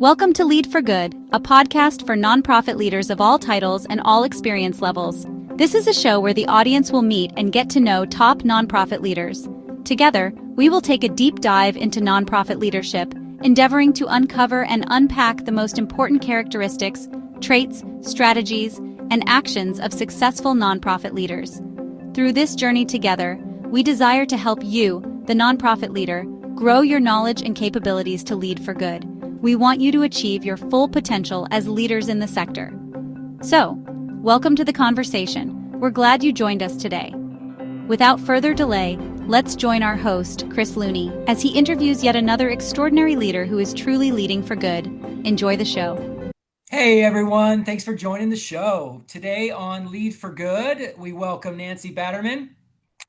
Welcome to Lead for Good, a podcast for nonprofit leaders of all titles and all experience levels. This is a show where the audience will meet and get to know top nonprofit leaders. Together, we will take a deep dive into nonprofit leadership, endeavoring to uncover and unpack the most important characteristics, traits, strategies, and actions of successful nonprofit leaders. Through this journey together, we desire to help you, the nonprofit leader, grow your knowledge and capabilities to lead for good. We want you to achieve your full potential as leaders in the sector. So, welcome to the conversation. We're glad you joined us today. Without further delay, let's join our host, Chris Looney, as he interviews yet another extraordinary leader who is truly leading for good. Enjoy the show. Hey everyone, thanks for joining the show. Today on Lead for Good, we welcome Nancy Batterman,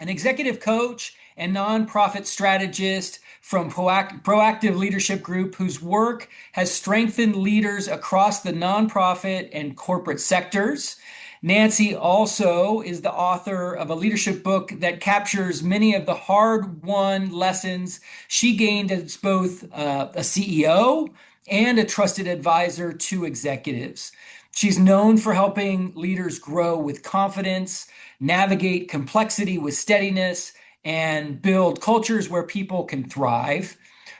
an executive coach and nonprofit strategist from Proactive Leadership Group, whose work has strengthened leaders across the nonprofit and corporate sectors. Nancy also is the author of a leadership book that captures many of the hard-won lessons she gained as both a CEO and a trusted advisor to executives. She's known for helping leaders grow with confidence, navigate complexity with steadiness, and build cultures where people can thrive.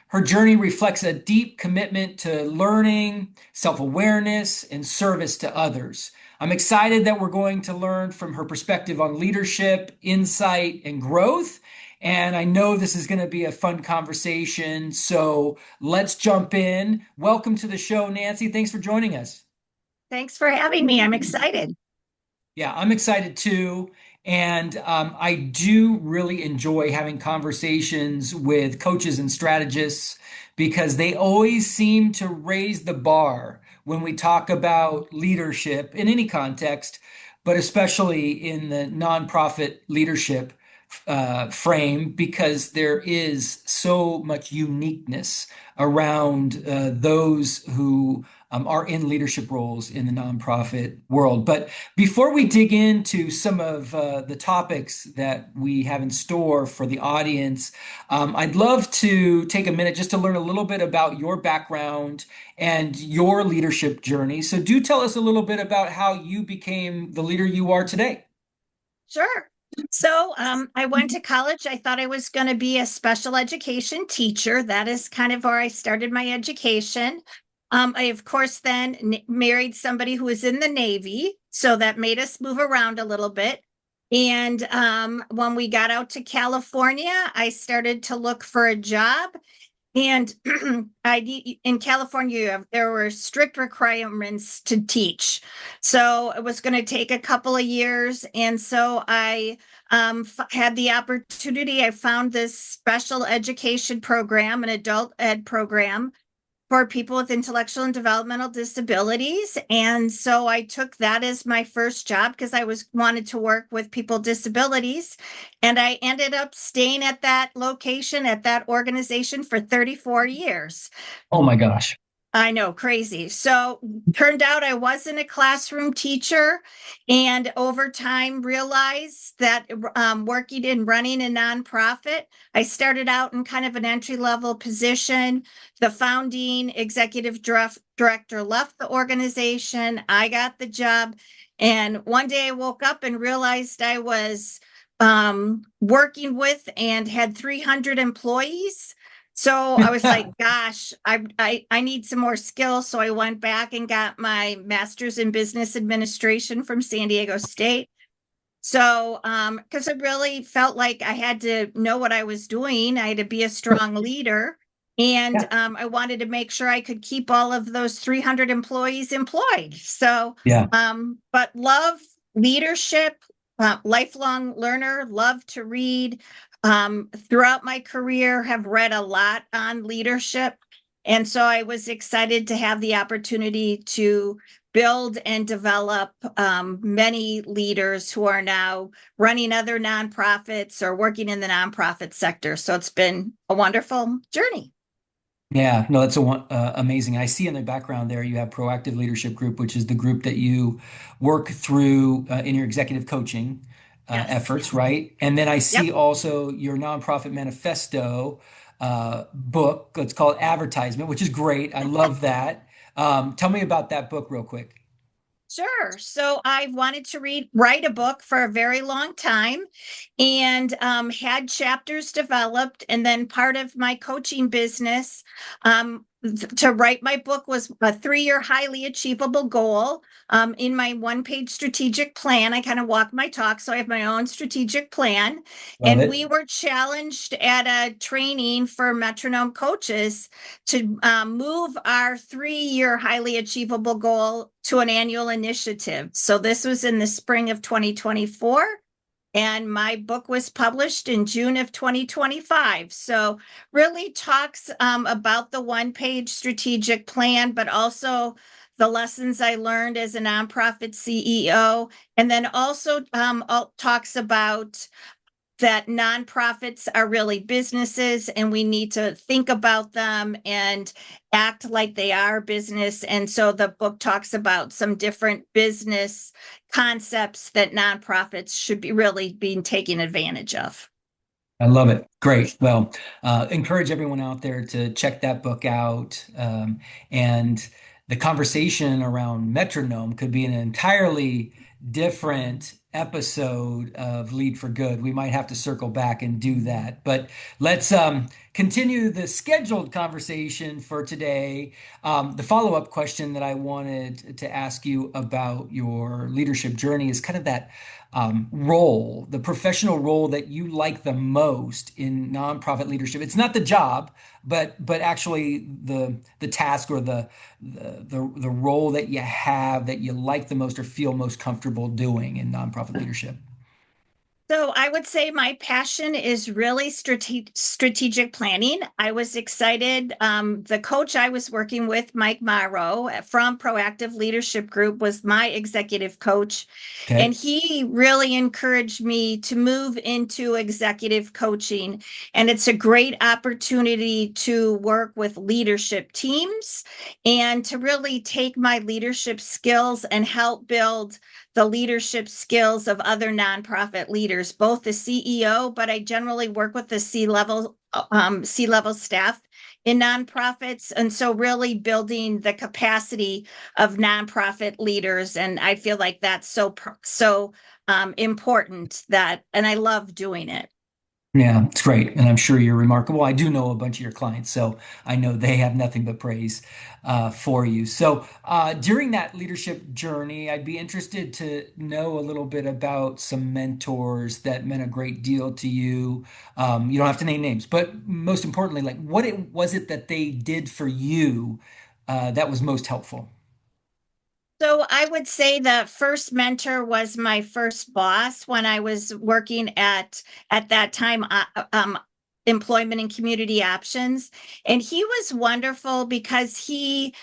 Her journey reflects a deep commitment to learning, self-awareness, and service to others. I'm excited that we're going to learn from her perspective on leadership, insight, and growth. And I know this is going to be a fun conversation. So let's jump in. Welcome to the show, Nancy. Thanks for joining us. Thanks for having me. I'm excited. Yeah, I'm excited too. And I do really enjoy having conversations with coaches and strategists because they always seem to raise the bar when we talk about leadership in any context, but especially in the nonprofit leadership frame, because there is so much uniqueness around those who are in leadership roles in the nonprofit world. But before we dig into some of the topics that we have in store for the audience, I'd love to take a minute just to learn a little bit about your background and your leadership journey. So do tell us a little bit about how you became the leader you are today. Sure. So I went to college. I thought I was going to be a special education teacher. That is kind of where I started my education. I, of course, then married somebody who was in the Navy. So that made us move around a little bit. And when we got out to California, I started to look for a job. And in California, there were strict requirements to teach. So it was going to take a couple of years. And so I had the opportunity. I found this special education program, an adult ed program for people with intellectual and developmental disabilities. And so I took that as my first job because I wanted to work with people with disabilities. And I ended up staying at that location, at that organization for 34 years. Oh my gosh. I know, crazy. So turned out I wasn't a classroom teacher, and over time realized that working in running a nonprofit, I started out in kind of an entry-level position. The founding executive director left the organization. I got the job. And one day I woke up and realized I was working with and had 300 employees. So I was like, gosh, I need some more skills. So I went back and got my master's in business administration from San Diego State. So because I really felt like I had to know what I was doing. I had to be a strong leader. And Yeah. I wanted to make sure I could keep all of those 300 employees employed. So, Yeah. but love leadership, lifelong learner, love to read. Throughout my career, have read a lot on leadership. And so I was excited to have the opportunity to build and develop many leaders who are now running other nonprofits or working in the nonprofit sector. So it's been a wonderful journey. Yeah, no, that's amazing. I see in the background there you have Proactive Leadership Group, which is the group that you work through in your executive coaching Yes. efforts, right? And then I Yep. see also your nonprofit manifesto, book. Let's call it advertisement, which is great. I love that. Tell me about that book real quick. Sure. So I wanted to write a book for a very long time and had chapters developed. And then part of my coaching business to write my book was a 3-year highly achievable goal. In my one-page strategic plan, I kind of walk my talk. So I have my own strategic plan. Love And it. we were challenged at a training for metronome coaches to move our 3-year highly achievable goal to an annual initiative. So this was in the spring of 2024. And my book was published in June of 2025. So really talks about the one-page strategic plan, but also the lessons I learned as a nonprofit CEO. And then also talks about that nonprofits are really businesses and we need to think about them and act like they are business. And so the book talks about some different business concepts that nonprofits should be really being taken advantage of. I love it. Great. Well, encourage everyone out there to check that book out. And the conversation around metronome could be an entirely different episode of Lead for Good. We might have to circle back and do that. But let's continue the scheduled conversation for today. The follow-up question that I wanted to ask you about your leadership journey is kind of that role, the professional role that you like the most in nonprofit leadership. It's not the job, but actually the task or the role that you have that you like the most or feel most comfortable doing in nonprofit leadership. So I would say my passion is really strategic planning. I was excited. The coach I was working with, Mike Morrow from Proactive Leadership Group, was my executive coach. And Okay. he really encouraged me to move into executive coaching. And it's a great opportunity to work with leadership teams and to really take my leadership skills and help build the leadership skills of other nonprofit leaders, both the CEO, but I generally work with the C-level staff in nonprofits. And so really building the capacity of nonprofit leaders. And I feel like that's so important that, and I love doing it. Yeah, it's great. And I'm sure you're remarkable. I do know a bunch of your clients, so I know they have nothing but praise for you. So during that leadership journey, I'd be interested to know a little bit about some mentors that meant a great deal to you. You don't have to name names, but most importantly, like what it was it that they did for you that was most helpful? So I would say the first mentor was my first boss when I was working at that time employment and community options, and he was wonderful because he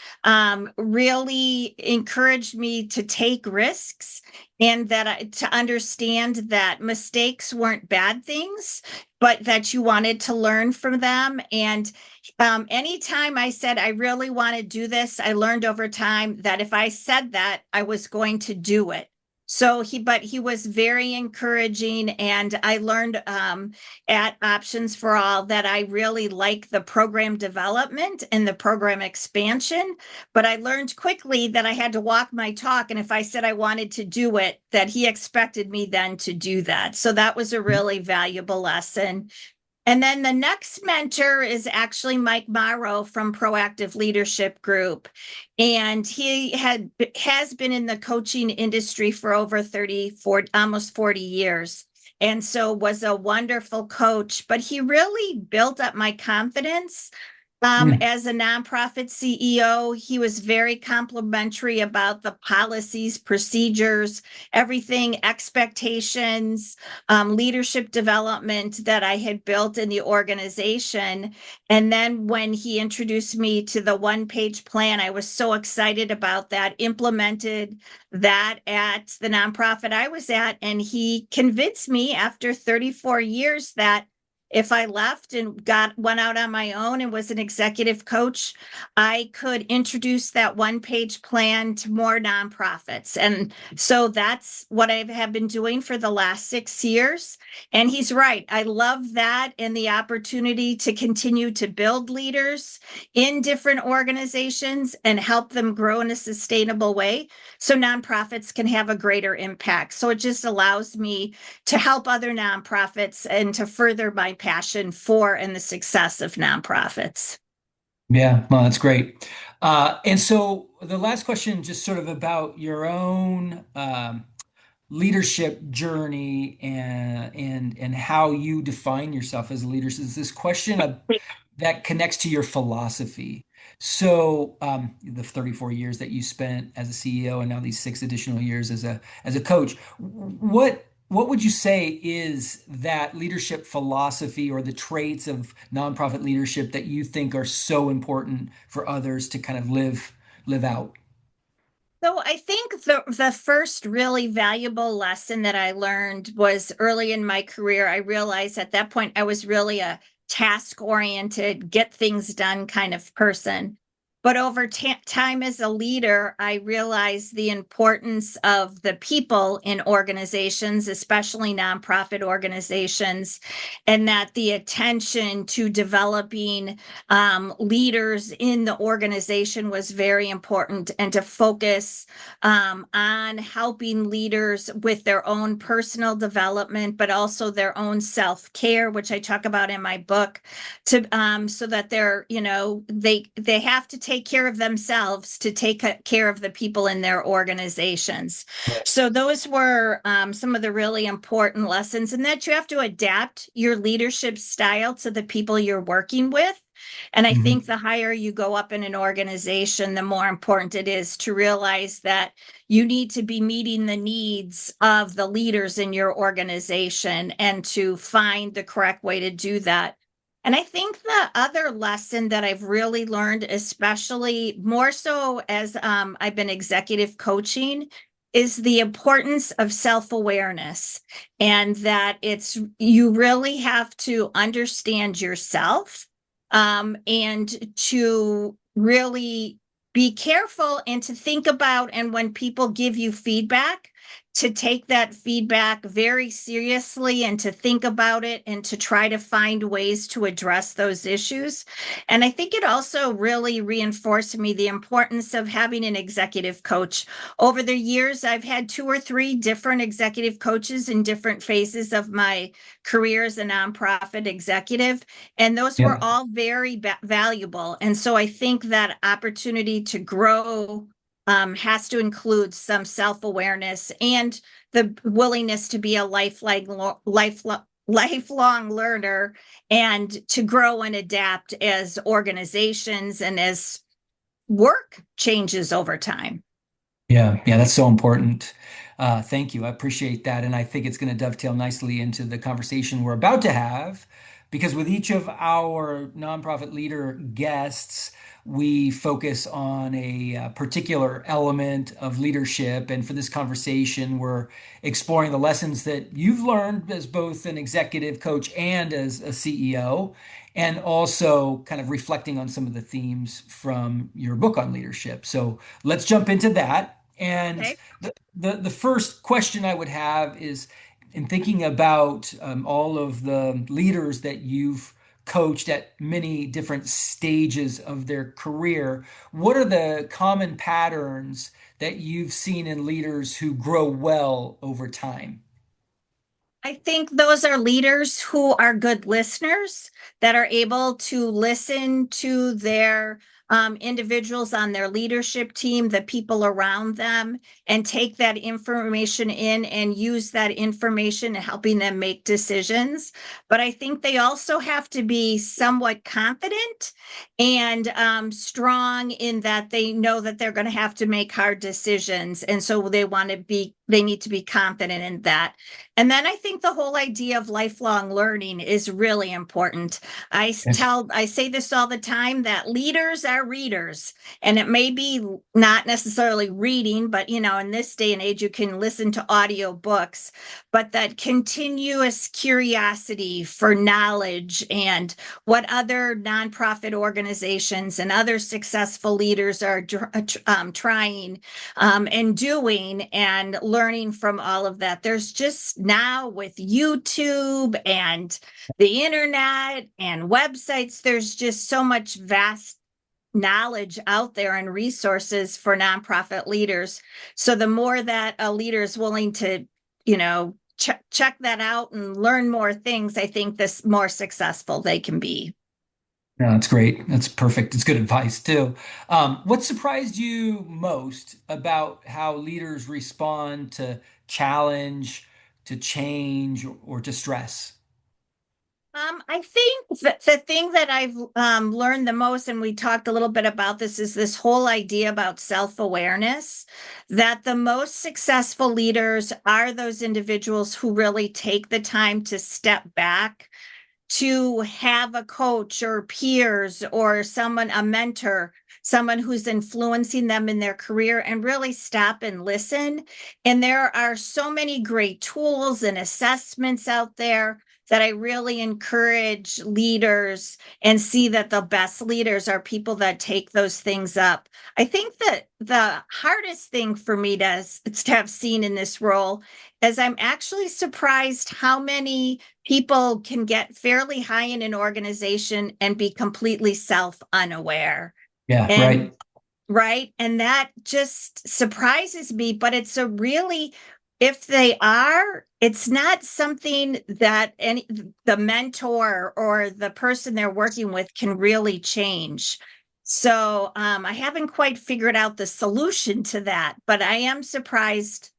really encouraged me to take risks and to understand that mistakes weren't bad things, but that you wanted to learn from them. And anytime I said, I really want to do this, I learned over time that if I said that, I was going to do it. But he was very encouraging, and I learned at Options for All that I really like the program development and the program expansion. But I learned quickly that I had to walk my talk. And if I said I wanted to do it, that he expected me then to do that. So that was a really valuable lesson. And then the next mentor is actually Mike Morrow from Proactive Leadership Group. And he has been in the coaching industry for over 40, almost 40 years. And so was a wonderful coach, but he really built up my confidence. Mm. As a nonprofit CEO, he was very complimentary about the policies, procedures, everything, expectations, leadership development that I had built in the organization. And then when he introduced me to the one-page plan, I was so excited about that, implemented that at the nonprofit I was at. And he convinced me after 34 years that if I left and went out on my own and was an executive coach, I could introduce that one-page plan to more nonprofits. And so that's what I have been doing for the last 6 years. And he's right. I love that and the opportunity to continue to build leaders in different organizations and help them grow in a sustainable way so nonprofits can have a greater impact. So it just allows me to help other nonprofits and to further my passion for and the success of nonprofits. Yeah, well, that's great. And so the last question, just sort of about your own leadership journey and how you define yourself as a leader. So is this question that connects to your philosophy? So the 34 years that you spent as a CEO and now these 6 additional years as a coach, what would you say is that leadership philosophy or the traits of nonprofit leadership that you think are so important for others to kind of live out? So I think the first really valuable lesson that I learned was early in my career. I realized at that point I was really a task oriented, get things done kind of person. But over time as a leader, I realized the importance of the people in organizations, especially nonprofit organizations, and that the attention to developing leaders in the organization was very important, and to focus on helping leaders with their own personal development, but also their own self-care, which I talk about in my book, to so that they're, they have to take care of themselves to take care of the people in their organizations. So those were some of the really important lessons, and that you have to adapt your leadership style to the people you're working with. And I Mhm. think the higher you go up in an organization, the more important it is to realize that you need to be meeting the needs of the leaders in your organization and to find the correct way to do that. And I think the other lesson that I've really learned, especially more so as I've been executive coaching, is the importance of self-awareness, and that you really have to understand yourself, and to really be careful and to think about, and when people give you feedback, to take that feedback very seriously and to think about it and to try to find ways to address those issues. And I think it also really reinforced me the importance of having an executive coach. Over the years, I've had 2 or 3 different executive coaches in different phases of my career as a nonprofit executive, and those were Yeah. all very valuable. And so I think that opportunity to grow has to include some self-awareness and the willingness to be a lifelong learner, and to grow and adapt as organizations and as work changes over time. Yeah, yeah, that's so important. Thank you. I appreciate that. And I think it's going to dovetail nicely into the conversation we're about to have, because with each of our nonprofit leader guests, we focus on a, particular element of leadership. And for this conversation, we're exploring the lessons that you've learned as both an executive coach and as a CEO, and also kind of reflecting on some of the themes from your book on leadership. So let's jump into that. And Okay. the first question I would have is, in thinking about all of the leaders that you've coached at many different stages of their career, what are the common patterns that you've seen in leaders who grow well over time? I think those are leaders who are good listeners, that are able to listen to their individuals on their leadership team, the people around them, and take that information in and use that information in helping them make decisions. But I think they also have to be somewhat confident and strong in that they know that they're going to have to make hard decisions. And so they need to be confident in that. And then I think the whole idea of lifelong learning is really important. I say this all the time, that leaders are readers, and it may be not necessarily reading, but in this day and age, you can listen to audio books, but that continuous curiosity for knowledge and what other nonprofit organizations and other successful leaders are trying and doing, and learning from all of that. There's just now with YouTube and the internet and websites, there's just so much vast knowledge out there and resources for nonprofit leaders. So the more that a leader is willing to, check that out and learn more things, I think this more successful they can be. No, that's great. That's perfect. It's good advice too. What surprised you most about how leaders respond to challenge, to change, or to stress? I think that the thing that I've learned the most, and we talked a little bit about this, is this whole idea about self-awareness, that the most successful leaders are those individuals who really take the time to step back, to have a coach or peers or someone, a mentor, someone who's influencing them in their career, and really stop and listen. And there are so many great tools and assessments out there that I really encourage leaders, and see that the best leaders are people that take those things up. I think that the hardest thing for me to have seen in this role is I'm actually surprised how many people can get fairly high in an organization and be completely self unaware. Yeah, And right. right. And that just surprises me, but it's a really, if they are, it's not something that the mentor or the person they're working with can really change. So I haven't quite figured out the solution to that, but I am surprised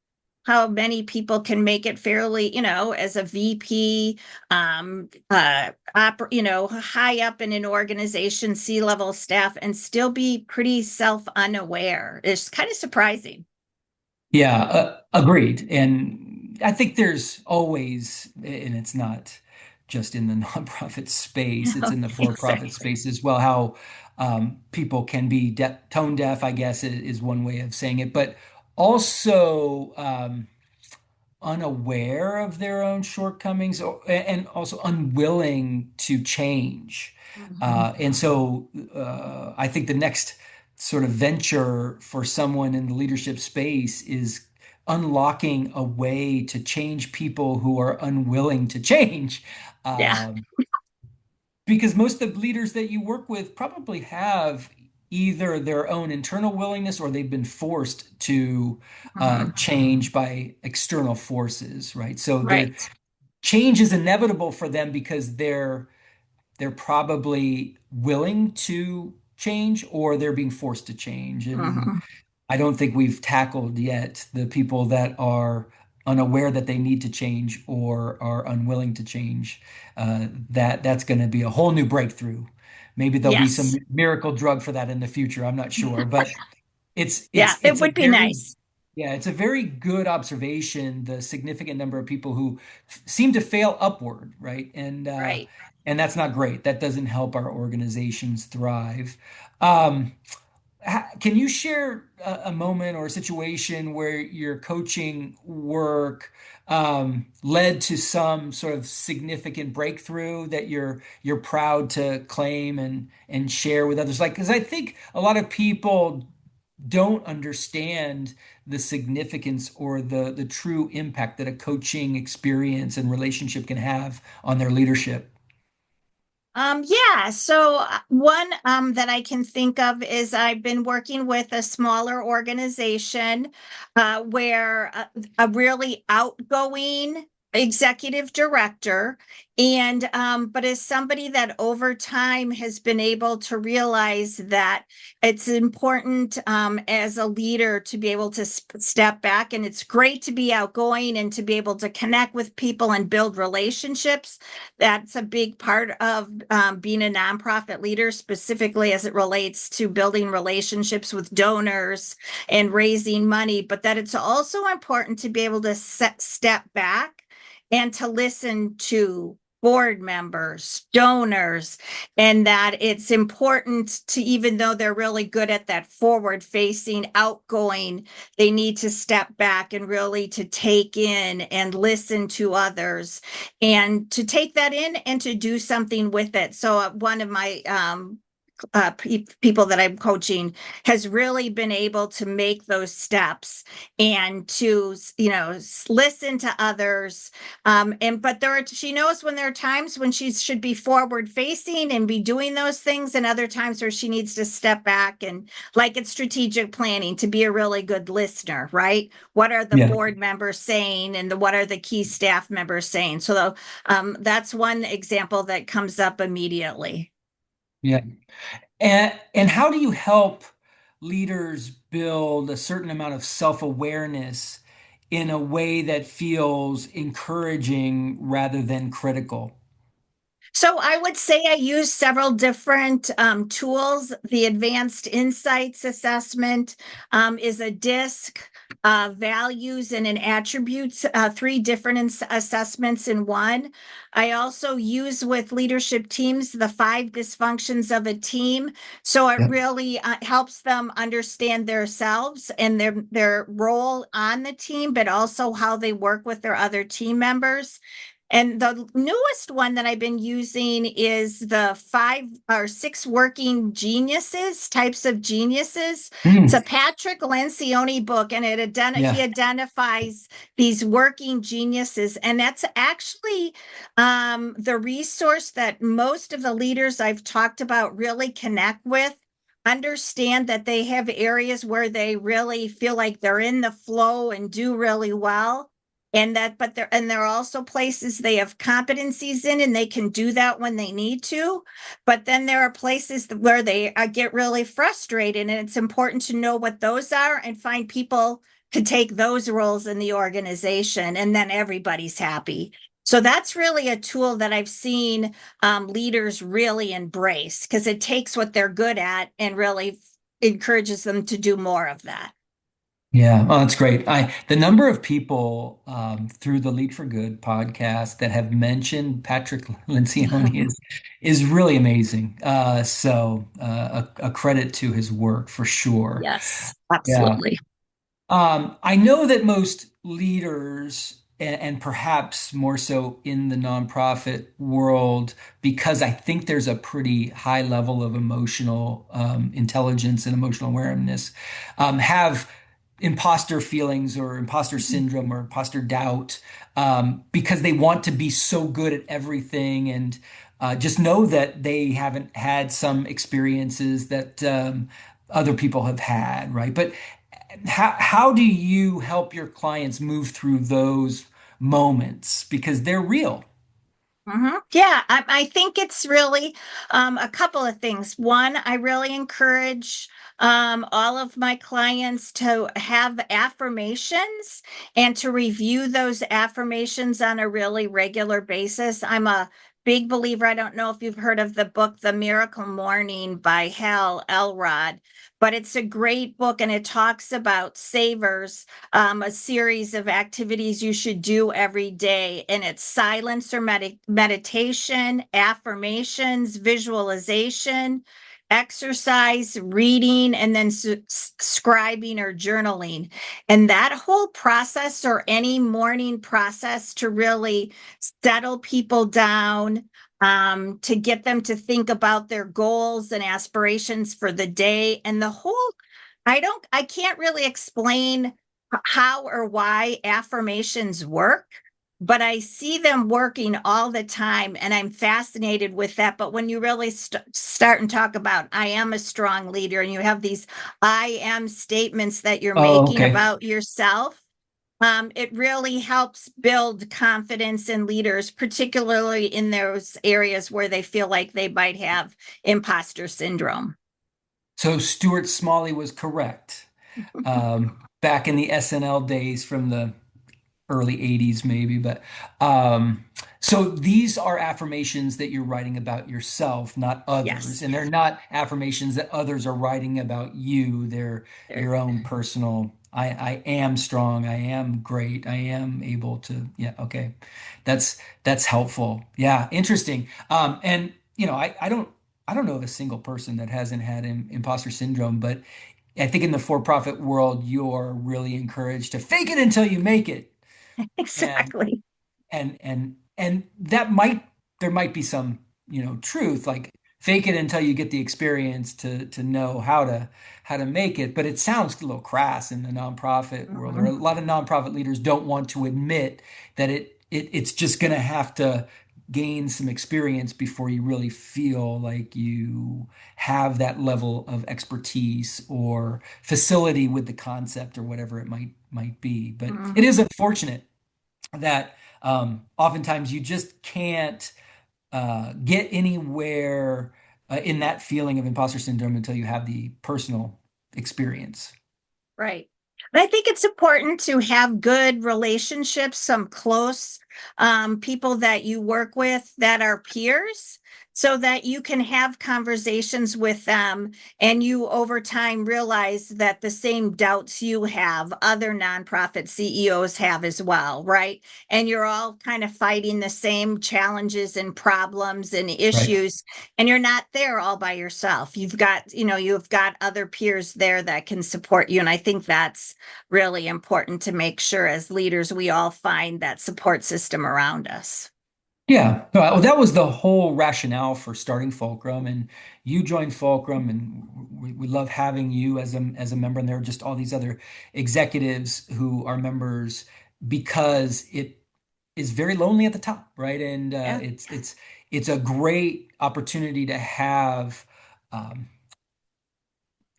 how many people can make it fairly, as a VP, high up in an organization, C-level staff, and still be pretty self-unaware. It's kind of surprising. Yeah, agreed. And I think there's always, and it's not just in the nonprofit space, it's in the for-profit Exactly. space as well, how people can be tone deaf, I guess is one way of saying it, but also unaware of their own shortcomings, and also unwilling to change. Mhm. And so I think the next sort of venture for someone in the leadership space is unlocking a way to change people who are unwilling to change. Yeah. Um, because most of the leaders that you work with probably have either their own internal willingness, or they've been forced to Mhm. change by external forces, right? So their Right. change is inevitable for them because they're probably willing to change, or they're being forced to change. And Mhm. I don't think we've tackled yet the people that are unaware that they need to change or are unwilling to change. That's going to be a whole new breakthrough. Maybe there'll be some Yes. miracle drug for that in the future. I'm not sure, but it's Yeah, it's it it's a would be very nice. yeah, it's a very good observation, the significant number of people who seem to fail upward, right? Right. And that's not great. That doesn't help our organizations thrive. Um, can you share a moment or a situation where your coaching work led to some sort of significant breakthrough that you're proud to claim and share with others? Like, because I think a lot of people don't understand the significance or the true impact that a coaching experience and relationship can have on their leadership. Yeah, so one that I can think of is I've been working with a smaller organization where a really outgoing executive director, and but as somebody that over time has been able to realize that it's important as a leader to be able to step back, and it's great to be outgoing and to be able to connect with people and build relationships. That's a big part of being a nonprofit leader, specifically as it relates to building relationships with donors and raising money, but that it's also important to be able to step back and to listen to board members, donors, and that it's important to, even though they're really good at that forward facing, outgoing, they need to step back and really to take in and listen to others and to take that in and to do something with it. So one of my people that I'm coaching has really been able to make those steps and to, listen to others. But she knows when there are times when she should be forward facing and be doing those things, and other times where she needs to step back and, like, it's strategic planning, to be a really good listener, right? What are the Yeah. board members saying, and what are the key staff members saying? So that's one example that comes up immediately. Yeah. And how do you help leaders build a certain amount of self-awareness in a way that feels encouraging rather than critical? So I would say I use several different tools. The Advanced Insights Assessment is a DISC, values and an attributes, three different assessments in one. I also use with leadership teams the five dysfunctions of a team. So it Yeah. really helps them understand themselves and their role on the team, but also how they work with their other team members. And the newest one that I've been using is the five or six working geniuses, types of geniuses. It's Mm, a Patrick Lencioni book, and he yeah. identifies these working geniuses. And that's actually the resource that most of the leaders I've talked about really connect with. Understand that they have areas where they really feel like they're in the flow and do really well, and that but there are also places they have competencies in, and they can do that when they need to, but then there are places where they get really frustrated, and it's important to know what those are and find people to take those roles in the organization, and then everybody's happy. So that's really a tool that I've seen leaders really embrace, because it takes what they're good at and really encourages them to do more of that. Yeah, oh, that's great. The number of people through the Lead for Good podcast that have mentioned Patrick Lencioni is really amazing. A credit to his work for sure. Yes, Yeah. absolutely. I know that most leaders, and perhaps more so in the nonprofit world, because I think there's a pretty high level of emotional intelligence and emotional awareness, have imposter feelings or imposter syndrome or imposter doubt, because they want to be so good at everything and just know that they haven't had some experiences that other people have had, right? But how do you help your clients move through those moments because they're real? Yeah, I think it's really a couple of things. One, I really encourage all of my clients to have affirmations and to review those affirmations on a really regular basis. I'm a big believer. I don't know if you've heard of the book The Miracle Morning by Hal Elrod, but it's a great book, and it talks about savers, a series of activities you should do every day. And it's silence or meditation, affirmations, visualization, exercise, reading, and then scribing or journaling. And that whole process, or any morning process, to really settle people down, to get them to think about their goals and aspirations for the day. And the whole, I can't really explain how or why affirmations work, but I see them working all the time, and I'm fascinated with that. But when you really start and talk about, I am a strong leader, and you have these I am statements that you're Oh, making okay. about yourself, it really helps build confidence in leaders, particularly in those areas where they feel like they might have imposter syndrome. So Stuart Smalley was correct back in the SNL days from the early 80s maybe, but um so these are affirmations that you're writing about yourself, not others, Yes. and they're not affirmations that others are writing about you. They're There- your own personal, I am strong, I am great, I am able to, yeah, okay. That's helpful. Yeah, interesting. And I don't know of a single person that hasn't had imposter syndrome, but I think in the for-profit world, you're really encouraged to fake it until you make it. And Exactly. and that might there might be some, truth, like fake it until you get the experience to know how to make it. But it sounds a little crass in the nonprofit world, or a Mhm. lot of nonprofit leaders don't want to admit that it's just going to have to gain some experience before you really feel like you have that level of expertise or facility with the concept or whatever it might be. But it Mhm. is unfortunate that oftentimes you just can't get anywhere in that feeling of imposter syndrome until you have the personal experience. Right. And I think it's important to have good relationships, some close people that you work with that are peers, so that you can have conversations with them and you over time realize that the same doubts you have, other nonprofit CEOs have as well, right? And you're all kind of fighting the same challenges and problems and Right. issues, and you're not there all by yourself. You've got other peers there that can support you. And I think that's really important to make sure as leaders, we all find that support system around us. Yeah, well, that was the whole rationale for starting Fulcrum, and you joined Fulcrum, and we love having you as a member. And there are just all these other executives who are members because it is very lonely at the top, right? And Yeah. it's a great opportunity to have um,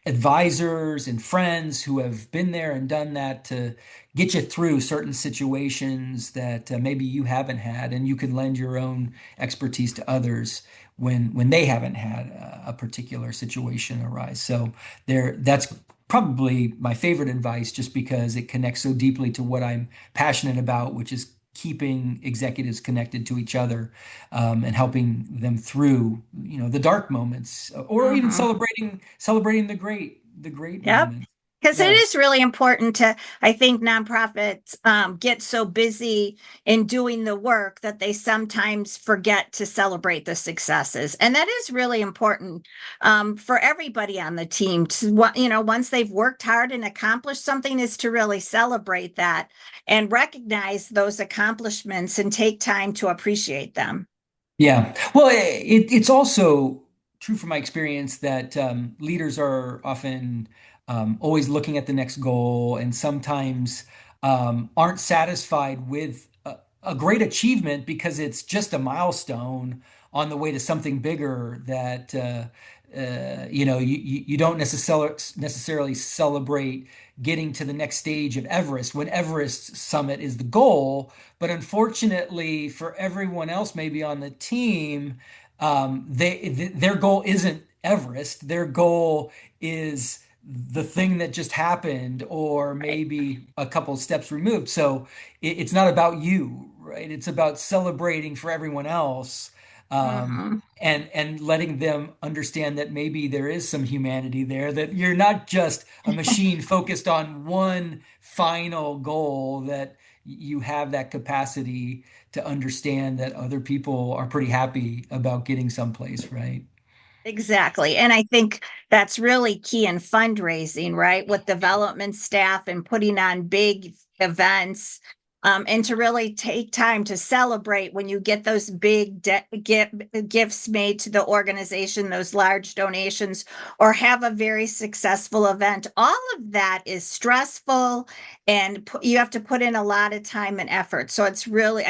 advisors and friends who have been there and done that to get you through certain situations that maybe you haven't had, and you can lend your own expertise to others when they haven't had a particular situation arise. So that's probably my favorite advice, just because it connects so deeply to what I'm passionate about, which is keeping executives connected to each other, and helping them through, the dark moments, or even Mhm. celebrating the great Yep. moments. Because it Yeah. is really important to, I think nonprofits get so busy in doing the work that they sometimes forget to celebrate the successes. And that is really important for everybody on the team to, once they've worked hard and accomplished something, is to really celebrate that and recognize those accomplishments and take time to appreciate them. Yeah. Well, it's also true from my experience that leaders are often always looking at the next goal, and sometimes aren't satisfied with a great achievement because it's just a milestone on the way to something bigger that you don't necessarily celebrate getting to the next stage of Everest when Everest summit is the goal. But unfortunately for everyone else, maybe on the team, their goal isn't Everest. Their goal is the thing that just happened, or Right. maybe a couple steps removed. So it's not about you, right? It's about celebrating for everyone else, Mhm. and letting them understand that maybe there is some humanity there, that you're not just a machine focused on one final goal, that you have that capacity to understand that other people are pretty happy about getting someplace, right? Exactly. And I think that's really key in fundraising, right? With development staff and putting on big events, and to really take time to celebrate when you get those big gifts made to the organization, those large donations, or have a very successful event. All of that is stressful, and you have to put in a lot of time and effort. So I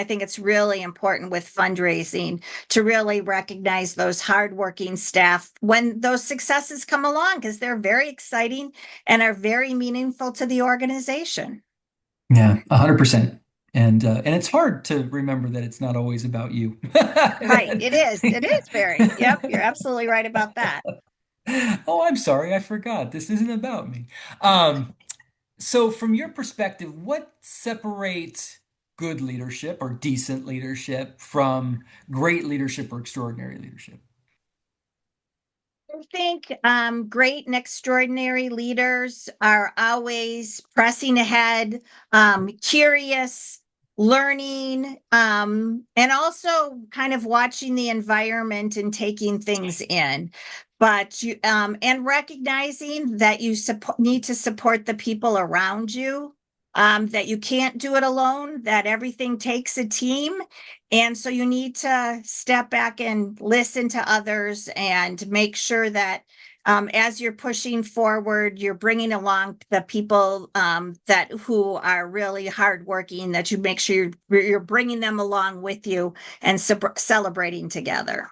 think it's really important with fundraising to really recognize those hardworking staff when those successes come along, because they're very exciting and are very meaningful to the organization. Yeah, 100%. And it's hard to remember that it's not always about you. Right. It is. It is very. Yep. You're absolutely right about that. Oh, I'm sorry, I forgot. This isn't about me. So from your perspective, what separates good leadership or decent leadership from great leadership or extraordinary leadership? I think great and extraordinary leaders are always pressing ahead, curious, learning, and also kind of watching the environment and taking things in. But you and recognizing that you need to support the people around you, that you can't do it alone, that everything takes a team. And so you need to step back and listen to others and make sure that as you're pushing forward, you're bringing along the people that who are really hardworking, that you make sure you're bringing them along with you and celebrating together.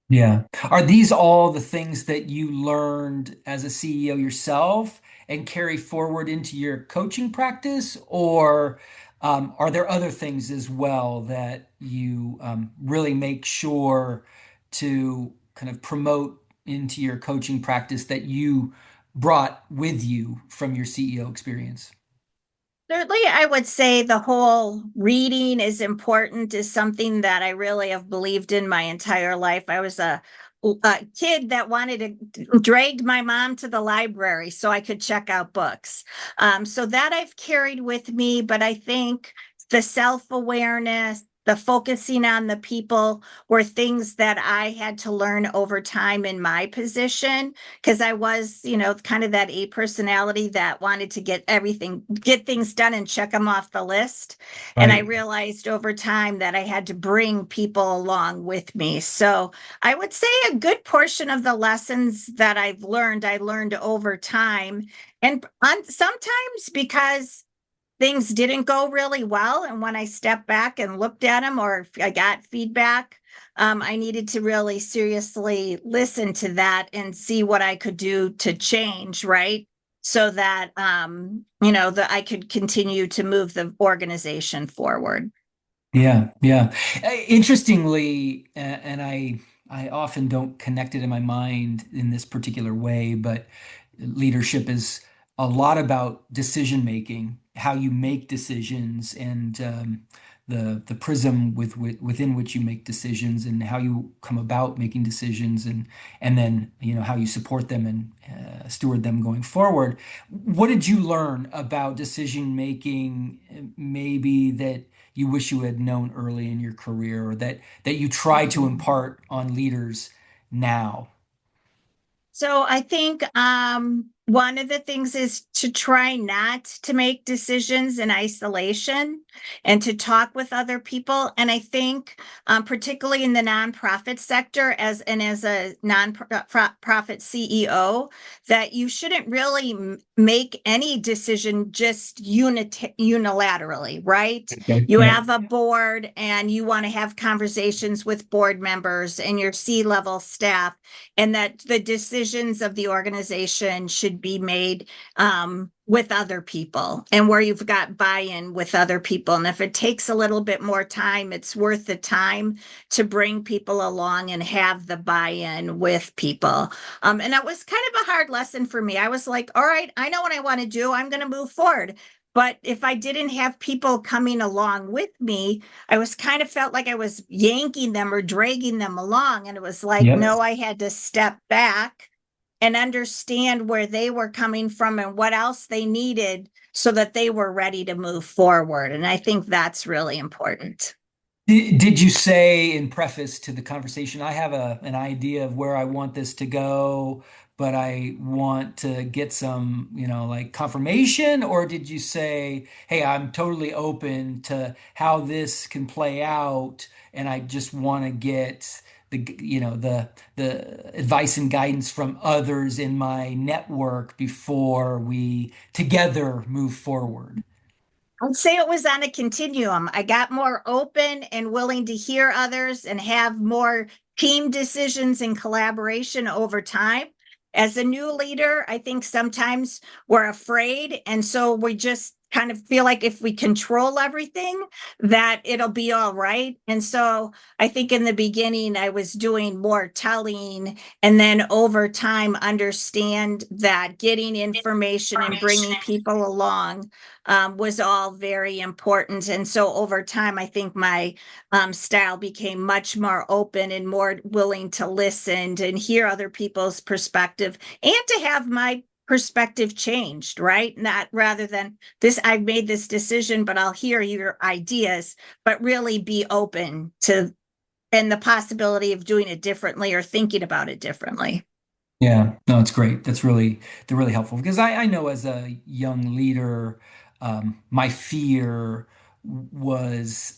Yeah. Are these all the things that you learned as a CEO yourself and carry forward into your coaching practice? Or are there other things as well that you really make sure to kind of promote into your coaching practice that you brought with you from your CEO experience? Certainly, I would say the whole reading is important is something that I really have believed in my entire life. I was a kid that wanted to dragged my mom to the library so I could check out books. So that I've carried with me, but I think the self-awareness, the focusing on the people were things that I had to learn over time in my position because I was, kind of that A personality that wanted to get things done and check them off the list. And I Right. realized over time that I had to bring people along with me. So I would say a good portion of the lessons that I learned over time. And sometimes because things didn't go really well. And when I stepped back and looked at them or if I got feedback, I needed to really seriously listen to that and see what I could do to change, right? So that, that I could continue to move the organization forward. Yeah, yeah. Interestingly, and I often don't connect it in my mind in this particular way, but leadership is a lot about decision making, how you make decisions, and the prism within which you make decisions, and how you come about making decisions, and then how you support them and steward them going forward. What did you learn about decision making, maybe that you wish you had known early in your career, or that you try to impart on leaders now? So I think one of the things is to try not to make decisions in isolation and to talk with other people. And I think, particularly in the nonprofit sector, as a nonprofit CEO, that you shouldn't really make any decision just unilaterally, right? Okay. You Yeah. have a board and you want to have conversations with board members and your C-level staff and that the decisions of the organization should be made with other people and where you've got buy-in with other people. And if it takes a little bit more time, it's worth the time to bring people along and have the buy-in with people. And that was kind of a hard lesson for me. I was like, all right, I know what I want to do. I'm going to move forward. But if I didn't have people coming along with me, I was kind of felt like I was yanking them or dragging them along. And it was like, Yep. no, I had to step back and understand where they were coming from and what else they needed so that they were ready to move forward. And I think that's really important. Did you say in preface to the conversation, I have an idea of where I want this to go, but I want to get some, like confirmation? Or did you say, hey, I'm totally open to how this can play out, and I just want to get the advice and guidance from others in my network before we together move forward? I'd say it was on a continuum. I got more open and willing to hear others and have more team decisions and collaboration over time. As a new leader, I think sometimes we're afraid. And so we just kind of feel like if we control everything, that it'll be all right. And so I think in the beginning, I was doing more telling, and then over time, understand that getting information and bringing people along was all very important. And so over time, I think my style became much more open and more willing to listen and hear other people's perspective and to have my perspective changed, right? Not rather than this, I've made this decision, but I'll hear your ideas, but really be open to and the possibility of doing it differently or thinking about it differently. Yeah, no, it's great. They're really helpful because I know as a young leader, my fear was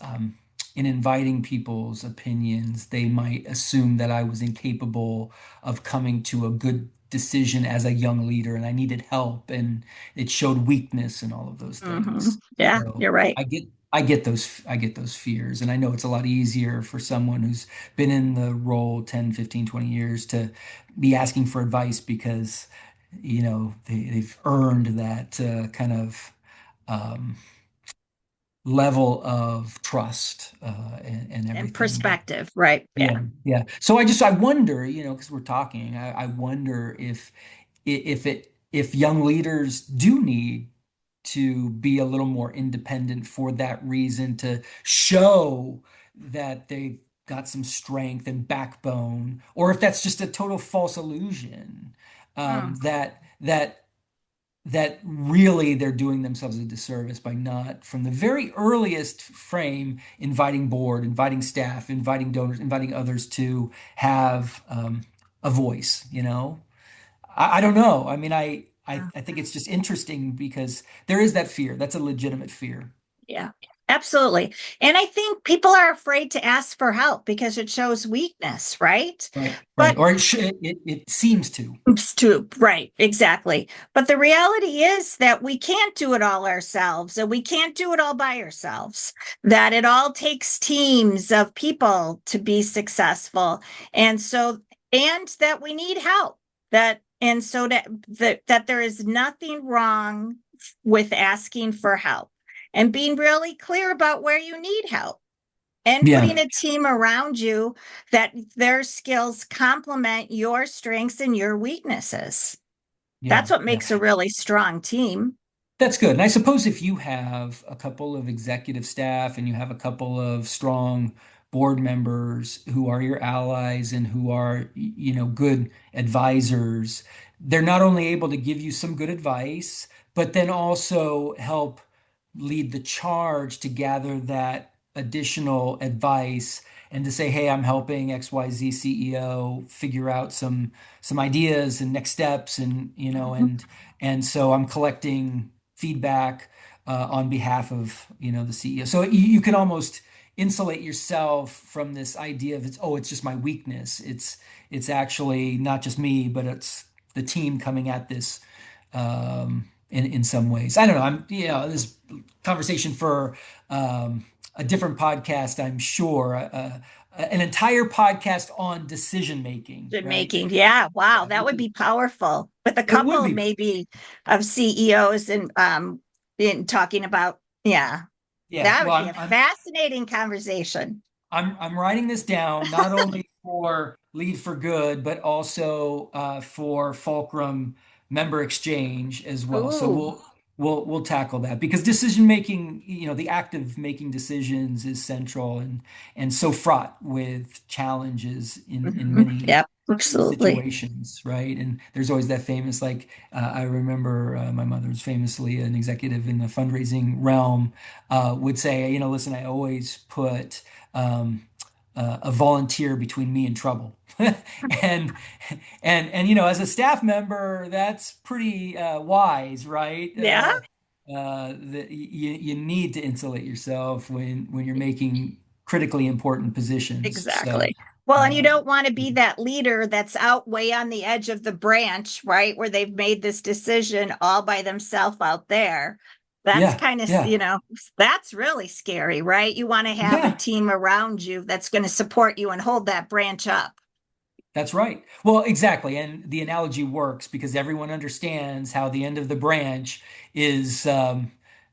in inviting people's opinions. They might assume that I was incapable of coming to a good decision as a young leader, and I needed help, and it showed weakness and all of those things. Yeah, So you're right. I get those fears, and I know it's a lot easier for someone who's been in the role 10, 15, 20 years to be asking for advice because they've earned that kind of um, level of trust and And everything. But perspective, right? yeah, Yeah. yeah. So I wonder, because we're talking, I wonder if young leaders do need to be a little more independent for that reason to show that they've got some strength and backbone, or if that's just a total false illusion, Mm. that really they're doing themselves a disservice by not, from the very earliest frame, inviting board, inviting staff, inviting donors, inviting others to have a voice, I don't know. I mean, I think it's just interesting because there is that fear. That's a legitimate fear. Yeah, absolutely. And I think people are afraid to ask for help because it shows weakness, right? Right. Right. But Or it seems to. it's true, right, exactly. But the reality is that we can't do it all ourselves, and we can't do it all by ourselves, that it all takes teams of people to be successful. And so, and that we need help. And so that there is nothing wrong with asking for help and being really clear about where you need help and Yeah. putting a team around you that their skills complement your strengths and your weaknesses. Yeah. That's what Yeah. makes a really strong team. That's good. And I suppose if you have a couple of executive staff and you have a couple of strong board members who are your allies and who are, good advisors, they're not only able to give you some good advice, but then also help lead the charge to gather that additional advice and to say, hey, I'm helping XYZ CEO figure out some ideas and next steps and Mhm. and so I'm collecting feedback on behalf of the CEO. So you can almost insulate yourself from this idea of it's just my weakness. It's actually not just me, but it's the team coming at this in some ways. I don't know. This conversation for a different podcast. I'm sure an entire podcast on decision making. Right? Making, yeah, wow, Yeah, that which would is be powerful with a it would couple be. maybe of CEOs and in talking about, yeah, Yeah. that Well, would be a fascinating conversation. I'm writing this down not only for Lead for Good, but also for Fulcrum Member Exchange as well. So Ooh. we'll tackle that because decision making, the act of making decisions is central and so fraught with challenges in many Yep, absolutely. situations, right? And there's always that famous, like, I remember my mother was famously an executive in the fundraising realm, would say, listen, I always put a volunteer between me and trouble. and as a staff member, that's pretty wise, right? Yeah, You need to insulate yourself when you're making critically important positions. So exactly. Well, and you uh, don't want to be that leader that's out way on the edge of the branch, right? Where they've made this decision all by themselves out there. That's yeah, kind of, yeah, that's really scary, right? You want to have a yeah. team around you that's going to support you and hold that branch up. That's right. Well, exactly. And the analogy works because everyone understands how the end of the branch is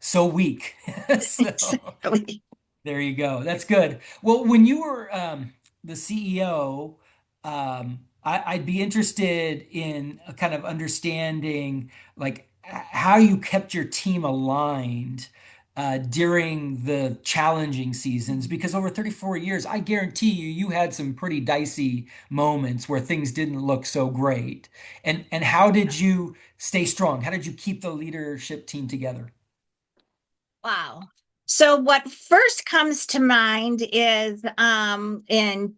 so weak. So Exactly. there you go. That's good. Well, when you were the CEO, I'd be interested in a kind of understanding like how you kept your team aligned during the challenging seasons, because over 34 years, I guarantee you, you had some pretty dicey moments where things didn't look so great. And how did you stay strong? How did you keep the leadership team together? Wow. So what first comes to mind is in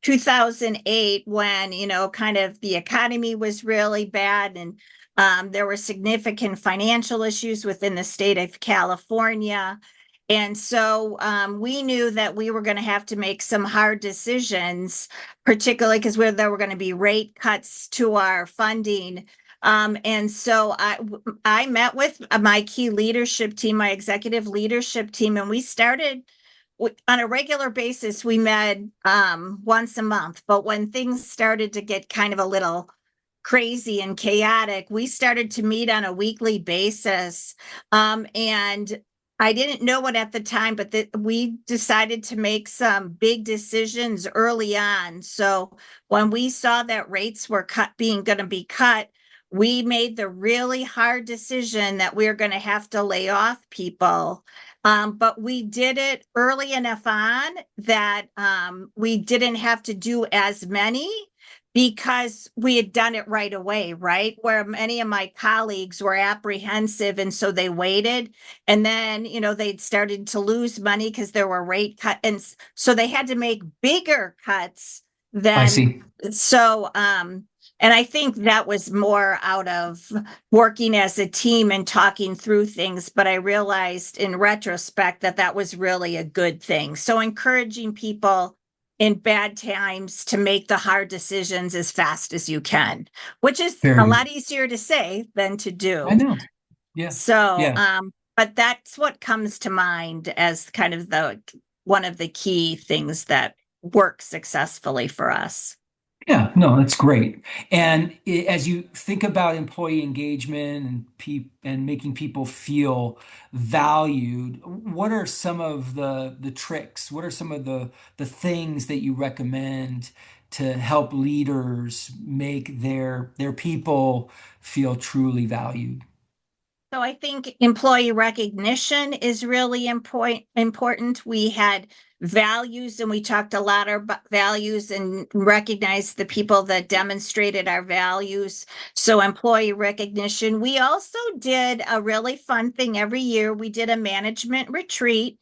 2008 when, kind of the economy was really bad and there were significant financial issues within the state of California. And so we knew that we were going to have to make some hard decisions, particularly because there were going to be rate cuts to our funding. And so I met with my key leadership team, my executive leadership team, and we started on a regular basis. We met once a month, but when things started to get kind of a little crazy and chaotic, we started to meet on a weekly basis. And I didn't know it at the time, but that we decided to make some big decisions early on. So when we saw that rates were being going to be cut, we made the really hard decision that we are going to have to lay off people. But we did it early enough on that we didn't have to do as many because we had done it right away, right? Where many of my colleagues were apprehensive and so they waited. And then, they'd started to lose money because there were rate cuts. And so they had to make bigger cuts I than see. so. And I think that was more out of working as a team and talking through things. But I realized in retrospect that that was really a good thing. So encouraging people in bad times to make the hard decisions as fast as you can, which is Very a good. lot easier to say than to I do. know. Yeah. So, Yeah. but that's what comes to mind as kind of the one of the key things that works successfully for us. Yeah, no, that's great. And as you think about employee engagement and and making people feel valued, what are some of the tricks? What are some of the things that you recommend to help leaders make their people feel truly valued? So I think employee recognition is really important. We had values and we talked a lot about values and recognized the people that demonstrated our values. So employee recognition. We also did a really fun thing every year. We did a management retreat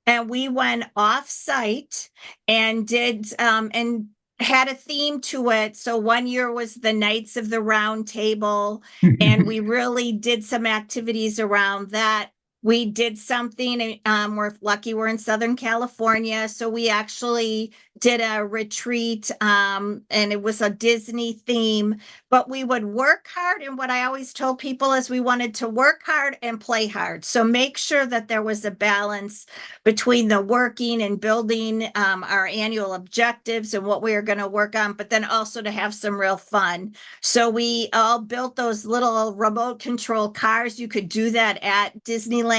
and we went off site and did and had a theme to it. So one year was the Knights of the Round Table and we really did some activities around that. We did something. We're lucky we're in Southern California, so we actually did a retreat, and it was a Disney theme. But we would work hard, and what I always told people is we wanted to work hard and play hard. So make sure that there was a balance between the working and building our annual objectives and what we are going to work on, but then also to have some real fun. So we all built those little remote control cars. You could do that at Disneyland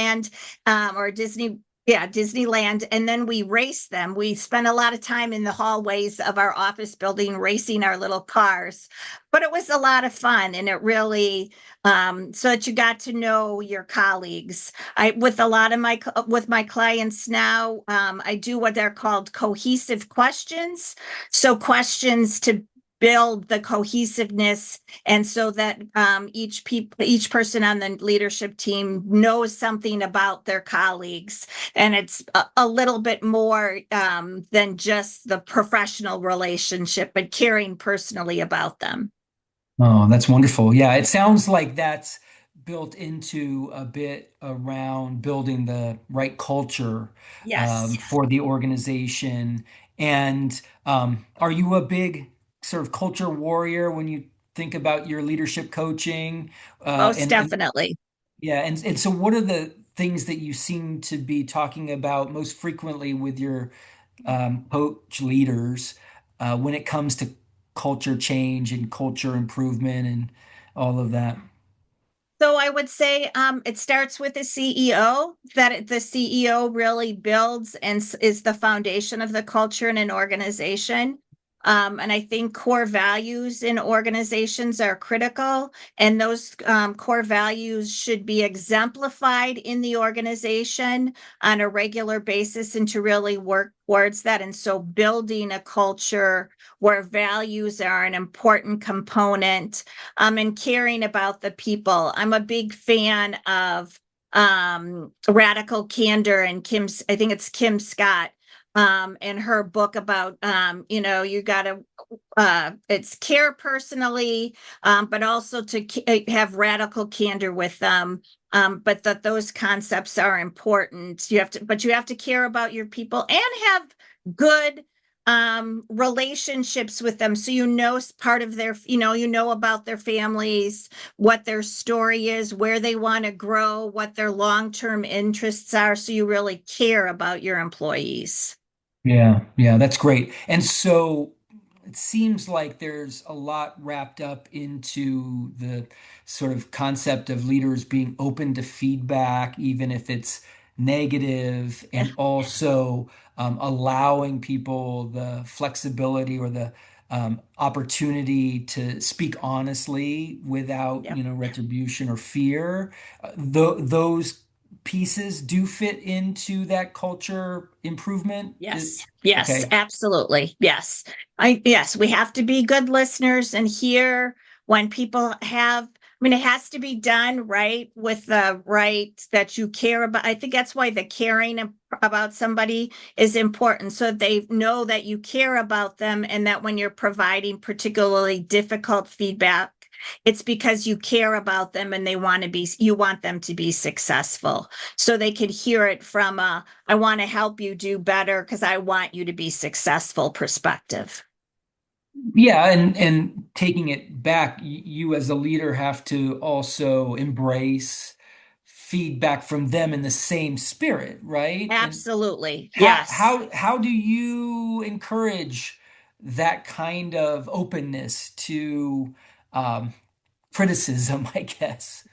or Disneyland. And then we raced them. We spent a lot of time in the hallways of our office building racing our little cars. But it was a lot of fun and it really, so that you got to know your colleagues. With a lot of with my clients now, I do what they're called cohesive questions. So questions to build the cohesiveness and so that each person on the leadership team knows something about their colleagues and it's a little bit more than just the professional relationship but caring personally about them. Oh, that's wonderful. Yeah, it sounds like that's built into a bit around building the right culture Yes. for the organization. And are you a big sort of culture warrior when you think about your leadership coaching? Most And definitely. yeah, and so what are the things that you seem to be talking about most frequently with your coach leaders when it comes to culture change and culture improvement and all of that? So I would say it starts with the CEO, that the CEO really builds and is the foundation of the culture in an organization. And I think core values in organizations are critical, and those core values should be exemplified in the organization on a regular basis and to really work towards that. And so building a culture where values are an important component and caring about the people. I'm a big fan of Radical Candor and I think it's Kim Scott, and her book about, you got to, it's care personally, but also to have radical candor with them. But that those concepts are important. But you have to care about your people and have good relationships with them, so part of their, about their families, what their story is, where they want to grow, what their long-term interests are, so you really care about your employees. Yeah, that's great. And so it seems like there's a lot wrapped up into the sort of concept of leaders being open to feedback, even if it's negative, Yeah. and also allowing people the flexibility or the opportunity to speak honestly without, Yep. retribution or fear. Those pieces do fit into that culture improvement. Yes. Yes, Okay. absolutely. Yes. Yes, we have to be good listeners and hear when people it has to be done right with the right that you care about. I think that's why the caring about somebody is important, so that they know that you care about them, and that when you're providing particularly difficult feedback, it's because you care about them and you want them to be successful. So they could hear it from I want to help you do better because I want you to be successful perspective. Yeah, and taking it back, you as a leader have to also embrace feedback from them in the same spirit, right? And Absolutely. how Yes. how how do you encourage that kind of openness to um, criticism, I guess?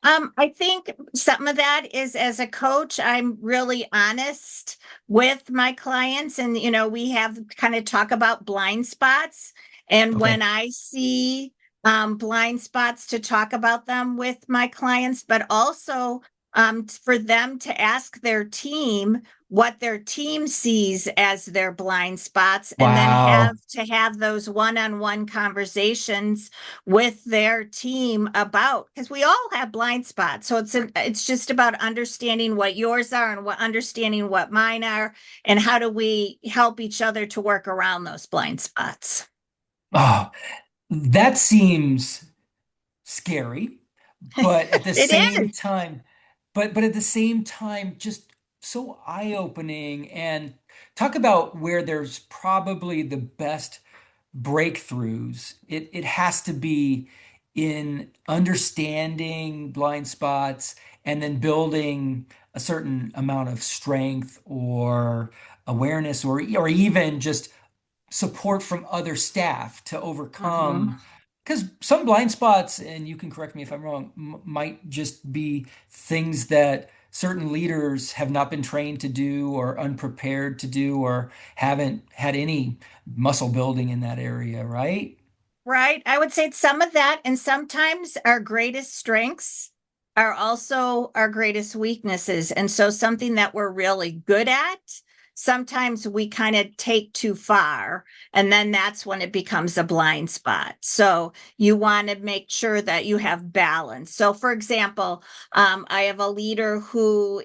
I think some of that is, as a coach, I'm really honest with my clients. And, we have kind of talk about blind spots. And when Okay. I see blind spots, to talk about them with my clients, but also for them to ask their team what their team sees as their blind spots, and then Wow. have those one-on-one conversations with their team about, because we all have blind spots, so it's just about understanding what yours are and understanding what mine are, and how do we help each other to work around those blind spots. Oh, that seems scary, but at the It same is. time, but at the same time, just so eye-opening. And talk about where there's probably the best breakthroughs. It has to be in understanding blind spots and then building a certain amount of strength or awareness, or even just support from other staff to Mhm. overcome, because some blind spots, and you can correct me if I'm wrong, might just be things that certain leaders have not been trained to do or unprepared to do or haven't had any muscle building in that area, right? Right. I would say it's some of that. And sometimes our greatest strengths are also our greatest weaknesses. And so something that we're really good at, sometimes we kind of take too far. And then that's when it becomes a blind spot. So you want to make sure that you have balance. So, for example, I have a leader who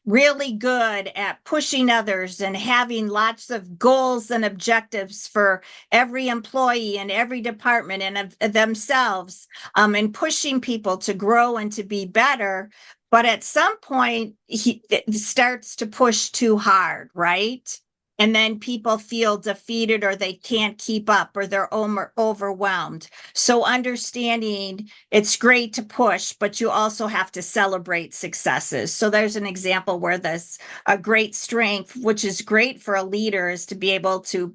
really good at pushing others and having lots of goals and objectives for every employee and every department and of themselves, and pushing people to grow and to be better. But at some point, it starts to push too hard, right? and then people feel defeated or they can't keep up or they're overwhelmed. So understanding it's great to push, but you also have to celebrate successes. So there's an example where there's a great strength, which is great for a leader, is to be able to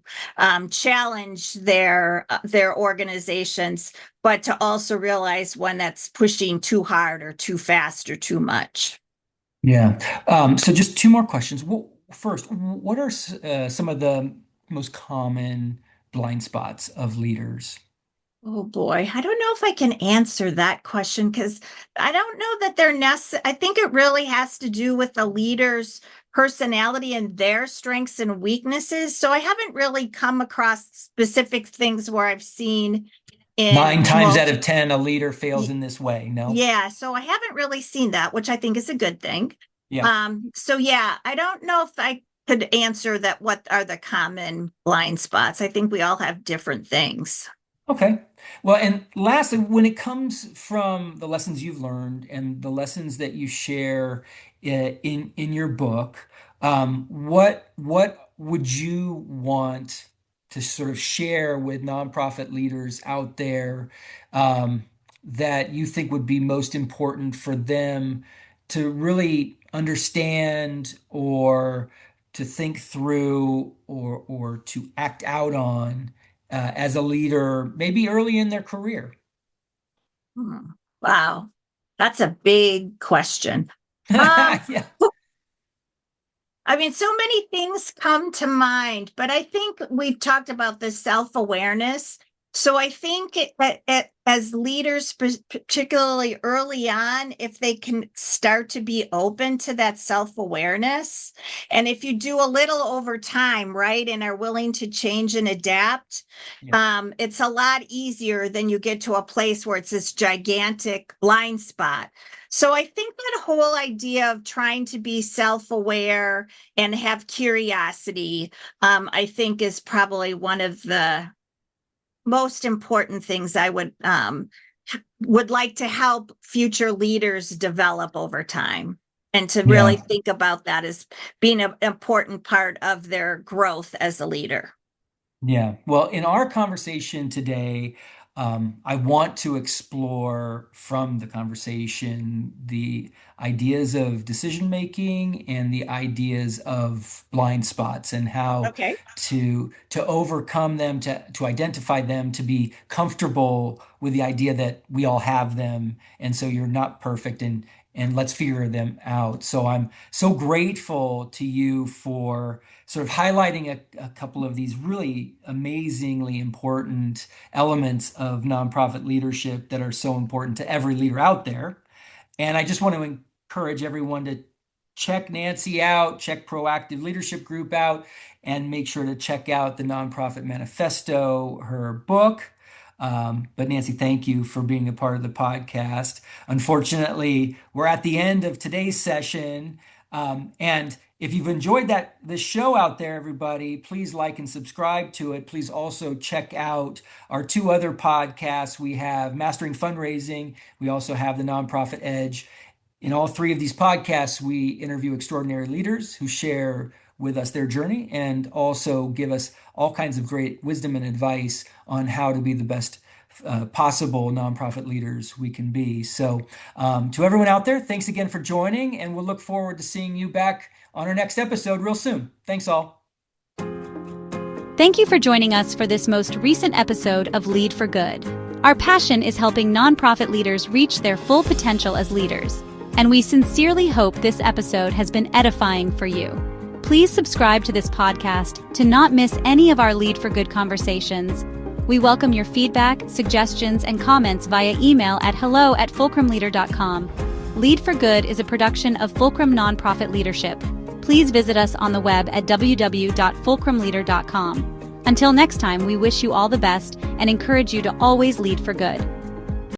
challenge their organizations, but to also realize when that's pushing too hard or too fast or too much. Yeah. So just two more questions. Well, first, what are some of the most common blind spots of leaders? Oh boy, I don't know if I can answer that question because I don't know that they're necessary. I think it really has to do with the leader's personality and their strengths and weaknesses. So I haven't really come across specific things where I've seen Nine in times out of 10, a leader fails in this way. No? yeah, so I haven't really seen that, which I think is a good thing. Yeah. So yeah, I don't know if I could answer that. What are the common blind spots? I think we all have different things. Okay. Well, and lastly, when it comes from the lessons you've learned and the lessons that you share in your book, what would you want to sort of share with nonprofit leaders out there that you think would be most important for them to really understand or to think through or to act out on as a leader, maybe early in their career? Hmm. Wow, that's a big question. Um, Yeah. I mean, so many things come to mind, but I think we've talked about the self-awareness. So I think as leaders, particularly early on, if they can start to be open to that self-awareness, and if you do a little over time, right, and are willing to change and adapt, Yeah. it's a lot easier than you get to a place where it's this gigantic blind spot. So I think that whole idea of trying to be self-aware and have curiosity, I think is probably one of the most important things I would like to help future leaders develop over time, and to really Yeah. think about that as being an important part of their growth as a leader. Yeah. Well, in our conversation today, I want to explore from the conversation the ideas of decision making and the ideas of blind spots and how Okay. to overcome them, to identify them, to be comfortable with the idea that we all have them, and so you're not perfect and let's figure them out. So I'm so grateful to you for sort of highlighting a couple of these really amazingly important elements of nonprofit leadership that are so important to every leader out there. And I just want to encourage everyone to check Nancy out, check Proactive Leadership Group out, and make sure to check out the Nonprofit Manifesto, her book. But Nancy, thank you for being a part of the podcast. Unfortunately, we're at the end of today's session. And if you've enjoyed this show out there, everybody, please like and subscribe to it. Please also check out our two other podcasts. We have Mastering Fundraising. We also have the Nonprofit Edge. In all three of these podcasts, we interview extraordinary leaders who share with us their journey and also give us all kinds of great wisdom and advice on how to be the best possible nonprofit leaders we can be. So, to everyone out there, thanks again for joining, and we'll look forward to seeing you back on our next episode real soon. Thanks all. Thank you for joining us for this most recent episode of Lead for Good. Our passion is helping nonprofit leaders reach their full potential as leaders, and we sincerely hope this episode has been edifying for you. Please subscribe to this podcast to not miss any of our Lead for Good conversations. We welcome your feedback, suggestions, and comments via email at hello@fulcrumleader.com. Lead for Good is a production of Fulcrum Nonprofit Leadership. Please visit us on the web at www.fulcrumleader.com. Until next time, we wish you all the best and encourage you to always lead for good.